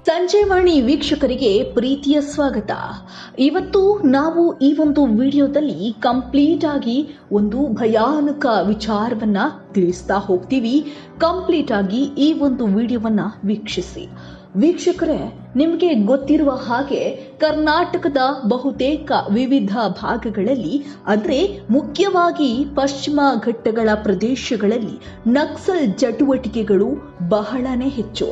ಸಂಜೆವಾಣಿ ವೀಕ್ಷಕರಿಗೆ ಪ್ರೀತಿಯ ಸ್ವಾಗತ. ಇವತ್ತು ನಾವು ಈ ಒಂದು ವಿಡಿಯೋದಲ್ಲಿ ಕಂಪ್ಲೀಟ್ ಆಗಿ ಒಂದು ಭಯಾನಕ ವಿಚಾರವನ್ನ ತಿಳಿಸ್ತಾ ಹೋಗ್ತೀವಿ. ಕಂಪ್ಲೀಟ್ ಆಗಿ ಈ ಒಂದು ವಿಡಿಯೋವನ್ನ ವೀಕ್ಷಿಸಿ. ವೀಕ್ಷಕರೇ, ನಿಮಗೆ ಗೊತ್ತಿರುವ ಹಾಗೆ ಕರ್ನಾಟಕದ ಬಹುತೇಕ ವಿವಿಧ ಭಾಗಗಳಲ್ಲಿ ಅಂದ್ರೆ ಮುಖ್ಯವಾಗಿ ಪಶ್ಚಿಮ ಘಟ್ಟಗಳ ಪ್ರದೇಶಗಳಲ್ಲಿ ನಕ್ಸಲ್ ಚಟುವಟಿಕೆಗಳು ಬಹಳನೇ ಹೆಚ್ಚು.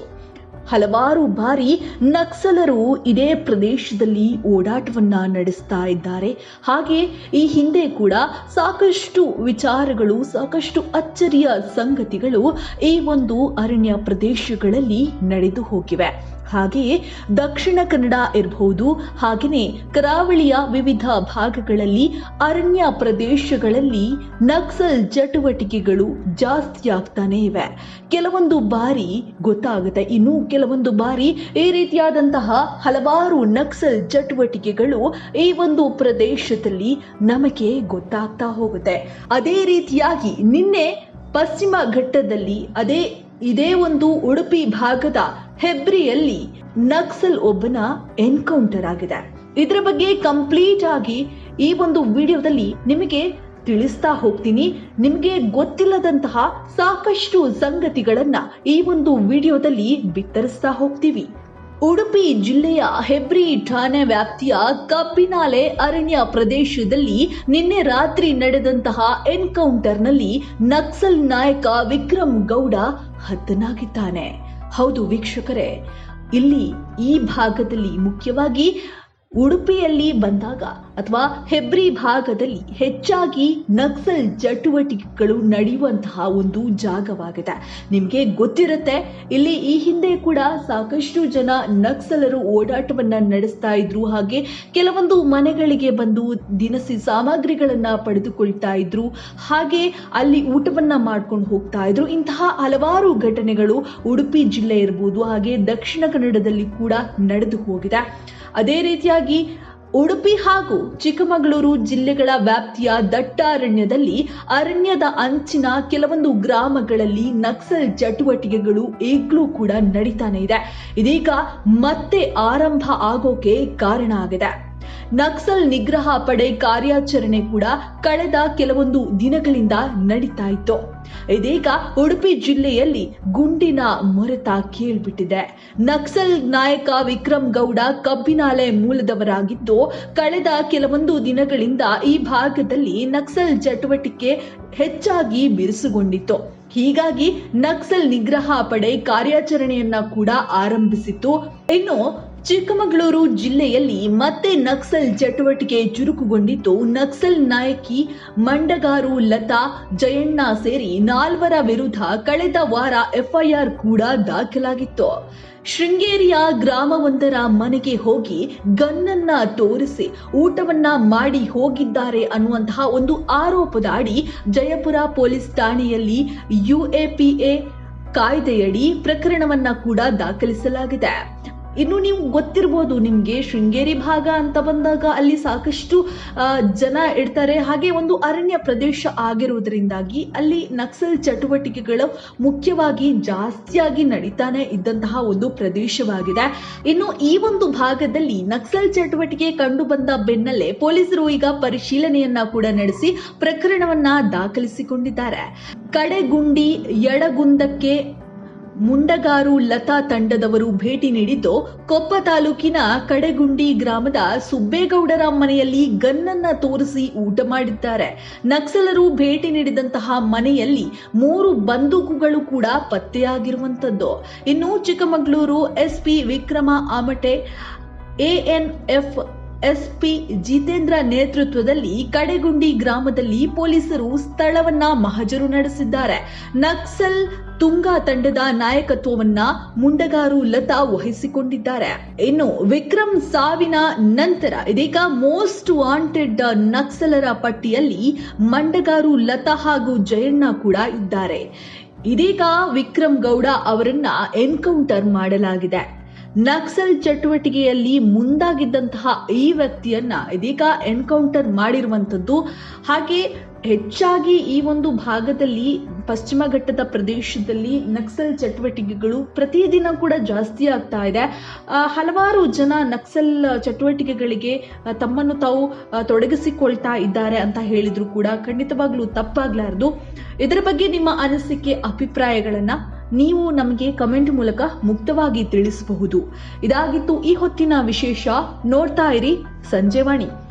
ಹಲವಾರು ಬಾರಿ ನಕ್ಸಲರು ಇದೇ ಪ್ರದೇಶದಲ್ಲಿ ಓಡಾಟವನ್ನ ನಡೆಸ್ತಾ ಇದ್ದಾರೆ. ಹಾಗೆ ಈ ಹಿಂದೆ ಕೂಡ ಸಾಕಷ್ಟು ವಿಚಾರಗಳು, ಸಾಕಷ್ಟು ಅಚ್ಚರಿಯ ಸಂಗತಿಗಳು ಈ ಒಂದು ಅರಣ್ಯ ಪ್ರದೇಶಗಳಲ್ಲಿ ನಡೆದು ಹೋಗಿವೆ. ಹಾಗೆಯೇ ದಕ್ಷಿಣ ಕನ್ನಡ ಇರಬಹುದು, ಹಾಗೆಯೇ ಕರಾವಳಿಯ ವಿವಿಧ ಭಾಗಗಳಲ್ಲಿ ಅರಣ್ಯ ಪ್ರದೇಶಗಳಲ್ಲಿ ನಕ್ಸಲ್ ಚಟುವಟಿಕೆಗಳು ಜಾಸ್ತಿ ಆಗ್ತಾನೆ ಇವೆ. ಕೆಲವೊಂದು ಬಾರಿ ಗೊತ್ತಾಗುತ್ತೆ, ಇನ್ನು ಕೆಲವೊಂದು ಬಾರಿ ಈ ರೀತಿಯಾದಂತಹ ಹಲವಾರು ನಕ್ಸಲ್ ಚಟುವಟಿಕೆಗಳು ಈ ಒಂದು ಪ್ರದೇಶದಲ್ಲಿ ನಮಗೆ ಗೊತ್ತಾಗ್ತಾ ಹೋಗುತ್ತೆ. ಅದೇ ರೀತಿಯಾಗಿ ನಿನ್ನೆ ಪಶ್ಚಿಮ ಘಟ್ಟದಲ್ಲಿ ಇದೇ ಒಂದು ಉಡುಪಿ ಭಾಗದ ಹೆಬ್ರಿಯಲ್ಲಿ ನಕ್ಸಲ್ ಒಬ್ಬನ ಎನ್ಕೌಂಟರ್ ಆಗಿದೆ. ಇದರ ಬಗ್ಗೆ ಕಂಪ್ಲೀಟ್ ಆಗಿ ಈ ಒಂದು ವಿಡಿಯೋದಲ್ಲಿ ನಿಮಗೆ ತಿಳಿಸ್ತಾ ಹೋಗ್ತೀನಿ. ನಿಮಗೆ ಗೊತ್ತಿಲ್ಲದಂತಹ ಸಾಕಷ್ಟು ಸಂಗತಿಗಳನ್ನ ಈ ಒಂದು ವಿಡಿಯೋದಲ್ಲಿ ಬಿತ್ತರಿಸ್ತಾ ಹೋಗ್ತೀವಿ. ಉಡುಪಿ ಜಿಲ್ಲೆಯ ಹೆಬ್ರಿ ಠಾಣೆ ವ್ಯಾಪ್ತಿಯ ಕಬ್ಬಿನಾಲೆ ಅರಣ್ಯ ಪ್ರದೇಶದಲ್ಲಿ ನಿನ್ನೆ ರಾತ್ರಿ ನಡೆದಂತಹ ಎನ್ಕೌಂಟರ್ನಲ್ಲಿ ನಕ್ಸಲ್ ನಾಯಕ ವಿಕ್ರಮ್ ಗೌಡ ಹತನಾಗಿದ್ದಾನೆ. ಹೌದು ವೀಕ್ಷಕರೇ, ಇಲ್ಲಿ ಈ ಭಾಗದಲ್ಲಿ ಮುಖ್ಯವಾಗಿ ಉಡುಪಿಯಲ್ಲಿ ಬಂದಾಗ ಅಥವಾ ಹೆಬ್ರಿ ಭಾಗದಲ್ಲಿ ಹೆಚ್ಚಾಗಿ ನಕ್ಸಲ್ ಚಟುವಟಿಕೆಗಳು ನಡೆಯುವಂತಹ ಒಂದು ಜಾಗವಾಗಿದೆ. ನಿಮಗೆ ಗೊತ್ತಿರುತ್ತೆ, ಇಲ್ಲಿ ಈ ಹಿಂದೆ ಕೂಡ ಸಾಕಷ್ಟು ಜನ ನಕ್ಸಲರು ಓಡಾಟವನ್ನ ನಡೆಸ್ತಾ ಇದ್ರು. ಹಾಗೆ ಕೆಲವೊಂದು ಮನೆಗಳಿಗೆ ಬಂದು ದಿನಸಿ ಸಾಮಗ್ರಿಗಳನ್ನ ಪಡೆದುಕೊಳ್ತಾ ಇದ್ರು. ಹಾಗೆ ಅಲ್ಲಿ ಊಟವನ್ನ ಮಾಡ್ಕೊಂಡು ಹೋಗ್ತಾ ಇದ್ರು. ಇಂತಹ ಹಲವಾರು ಘಟನೆಗಳು ಉಡುಪಿ ಜಿಲ್ಲೆ ಇರಬಹುದು, ಹಾಗೆ ದಕ್ಷಿಣ ಕನ್ನಡದಲ್ಲಿ ಕೂಡ ನಡೆದು ಹೋಗಿದೆ. ಅದೇ ರೀತಿಯಾಗಿ ಉಡುಪಿ ಹಾಗೂ ಚಿಕ್ಕಮಗಳೂರು ಜಿಲ್ಲೆಗಳ ವ್ಯಾಪ್ತಿಯ ದಟ್ಟಾರಣ್ಯದಲ್ಲಿ ಅರಣ್ಯದ ಅಂಚಿನ ಕೆಲವೊಂದು ಗ್ರಾಮಗಳಲ್ಲಿ ನಕ್ಸಲ್ ಚಟುವಟಿಕೆಗಳು ಈಗಲೂ ಕೂಡ ನಡೀತಾನೆ ಇದೆ. ಇದೀಗ ಮತ್ತೆ ಆರಂಭ ಆಗೋಕೆ ಕಾರಣ ಆಗಿದೆ. ನಕ್ಸಲ್ ನಿಗ್ರಹ ಪಡೆ ಕಾರ್ಯಾಚರಣೆ ಕೂಡ ಕಳೆದ ಕೆಲವೊಂದು ದಿನಗಳಿಂದ ನಡೀತಾ ಇತ್ತು. ಇದೀಗ ಉಡುಪಿ ಜಿಲ್ಲೆಯಲ್ಲಿ ಗುಂಡಿನ ಮೊರೆತ ಕೇಳ್ಬಿಟ್ಟಿದೆ. ನಕ್ಸಲ್ ನಾಯಕ ವಿಕ್ರಮ್ ಗೌಡ ಕಬ್ಬಿನಾಲೆ ಮೂಲದವರಾಗಿದ್ದು, ಕಳೆದ ಕೆಲವೊಂದು ದಿನಗಳಿಂದ ಈ ಭಾಗದಲ್ಲಿ ನಕ್ಸಲ್ ಚಟುವಟಿಕೆ ಹೆಚ್ಚಾಗಿ ಬಿರುಸುಗೊಂಡಿತ್ತು. ಹೀಗಾಗಿ ನಕ್ಸಲ್ ನಿಗ್ರಹ ಪಡೆ ಕಾರ್ಯಾಚರಣೆಯನ್ನ ಕೂಡ ಆರಂಭಿಸಿತ್ತು. ಇನ್ನು ಚಿಕ್ಕಮಗಳೂರು ಜಿಲ್ಲೆಯಲ್ಲಿ ಮತ್ತೆ ನಕ್ಸಲ್ ಚಟುವಟಿಕೆ ಚುರುಕುಗೊಂಡಿದ್ದು, ನಕ್ಸಲ್ ನಾಯಕಿ ಮಂಡಗಾರು ಲತಾ ಜಯಣ್ಣ ಸೇರಿ 4 ವಿರುದ್ಧ ಕಳೆದ ವಾರ ಎಫ್ಐಆರ್ ಕೂಡ ದಾಖಲಾಗಿತ್ತು. ಶೃಂಗೇರಿಯ ಗ್ರಾಮವೊಂದರ ಮನೆಗೆ ಹೋಗಿ ಗನ್ನನ್ನ ತೋರಿಸಿ ಊಟವನ್ನ ಮಾಡಿ ಹೋಗಿದ್ದಾರೆ ಅನ್ನುವಂತಹ ಒಂದು ಆರೋಪದ ಅಡಿ ಜಯಪುರ ಪೊಲೀಸ್ ಠಾಣೆಯಲ್ಲಿ UAPA ಕಾಯ್ದೆಯಡಿ ಪ್ರಕರಣವನ್ನ ಕೂಡ ದಾಖಲಿಸಲಾಗಿದೆ. ಇನ್ನು ನೀವು ಗೊತ್ತಿರಬಹುದು, ನಿಮ್ಗೆ ಶೃಂಗೇರಿ ಭಾಗ ಅಂತ ಬಂದಾಗ ಅಲ್ಲಿ ಸಾಕಷ್ಟು ಜನ ಇರ್ತಾರೆ. ಹಾಗೆ ಒಂದು ಅರಣ್ಯ ಪ್ರದೇಶ ಆಗಿರುವುದರಿಂದಾಗಿ ಅಲ್ಲಿ ನಕ್ಸಲ್ ಚಟುವಟಿಕೆಗಳು ಮುಖ್ಯವಾಗಿ ಜಾಸ್ತಿಯಾಗಿ ನಡೀತಾನೆ ಇದ್ದಂತಹ ಒಂದು ಪ್ರದೇಶವಾಗಿದೆ. ಇನ್ನು ಈ ಒಂದು ಭಾಗದಲ್ಲಿ ನಕ್ಸಲ್ ಚಟುವಟಿಕೆ ಕಂಡು ಬಂದ ಬೆನ್ನಲ್ಲೇ ಪೊಲೀಸರು ಈಗ ಪರಿಶೀಲನೆಯನ್ನ ಕೂಡ ನಡೆಸಿ ಪ್ರಕರಣವನ್ನ ದಾಖಲಿಸಿಕೊಂಡಿದ್ದಾರೆ. ಕಡೆಗುಂಡಿ ಯಡಗುಂದಕ್ಕೆ ಮುಂಡಗಾರು ಲತಾ ತಂಡದವರು ಭೇಟಿ ನೀಡಿದ್ದು, ಕೊಪ್ಪ ತಾಲೂಕಿನ ಕಡೆಗುಂಡಿ ಗ್ರಾಮದ ಸುಬ್ಬೇಗೌಡರ ಮನೆಯಲ್ಲಿ ಗನ್ನನ್ನ ತೋರಿಸಿ ಊಟ ಮಾಡಿದ್ದಾರೆ. ನಕ್ಸಲರು ಭೇಟಿ ನೀಡಿದಂತಹ ಮನೆಯಲ್ಲಿ 3 ಬಂದೂಕುಗಳು ಕೂಡ ಪತ್ತೆಯಾಗಿರುವಂತದ್ದು. ಇನ್ನು Chikkamagaluru SP Vikrama ಆಮಟೆ, ANF SP Jitendra ನೇತೃತ್ವದಲ್ಲಿ ಕಡೆಗುಂಡಿ ಗ್ರಾಮದಲ್ಲಿ ಪೊಲೀಸರು ಸ್ಥಳವನ್ನ ಮಹಜರು ನಡೆಸಿದ್ದಾರೆ. ನಕ್ಸಲ್ ತುಂಗಾ ತಂಡದ ನಾಯಕತ್ವವನ್ನ ಮುಂಡಗಾರು ಲತಾ ವಹಿಸಿಕೊಂಡಿದ್ದಾರೆ. ಇನ್ನು ವಿಕ್ರಮ್ ಸಾವಿನ ನಂತರ ಇದೀಗ ಮೋಸ್ಟ್ ವಾಂಟೆಡ್ ನಕ್ಸಲರ ಪಟ್ಟಿಯಲ್ಲಿ ಮಂಡಗಾರು ಲತಾ ಹಾಗೂ ಜಯಣ್ಣ ಕೂಡ ಇದ್ದಾರೆ. ಇದೀಗ ವಿಕ್ರಮ್ ಗೌಡ ಅವರನ್ನ ಎನ್ಕೌಂಟರ್ ಮಾಡಲಾಗಿದೆ. ನಕ್ಸಲ್ ಚಟುವಟಿಕೆಯಲ್ಲಿ ಮುಂದಾಗಿದ್ದಂತಹ ಈ ವ್ಯಕ್ತಿಯನ್ನ ಇದೀಗ ಎನ್ಕೌಂಟರ್ ಮಾಡಿರುವಂತದ್ದು. ಹಾಗೆ ಹೆಚ್ಚಾಗಿ ಈ ಒಂದು ಭಾಗದಲ್ಲಿ ಪಶ್ಚಿಮ ಘಟ್ಟದ ಪ್ರದೇಶದಲ್ಲಿ ನಕ್ಸಲ್ ಚಟುವಟಿಕೆಗಳು ಪ್ರತಿದಿನ ಕೂಡ ಜಾಸ್ತಿ ಆಗ್ತಾ ಇದೆ. ಹಲವಾರು ಜನ ನಕ್ಸಲ್ ಚಟುವಟಿಕೆಗಳಿಗೆ ತಮ್ಮನ್ನು ತಾವು ತೊಡಗಿಸಿಕೊಳ್ತಾ ಇದ್ದಾರೆ ಅಂತ ಹೇಳಿದ್ರು ಕೂಡ ಖಂಡಿತವಾಗ್ಲೂ ತಪ್ಪಾಗ್ಲಾರ್ದು. ಇದರ ಬಗ್ಗೆ ನಿಮ್ಮ ಅನಿಸಿಕೆ ಅಭಿಪ್ರಾಯಗಳನ್ನ ನೀವು ನಮಗೆ ಕಮೆಂಟ್ ಮೂಲಕ ಮುಕ್ತವಾಗಿ ತಿಳಿಸಬಹುದು. ಇದಾಗಿತ್ತು ಈ ಹೊತ್ತಿನ ವಿಶೇಷ. ನೋಡ್ತಾ ಇರಿ ಸಂಜೆವಾಣಿ.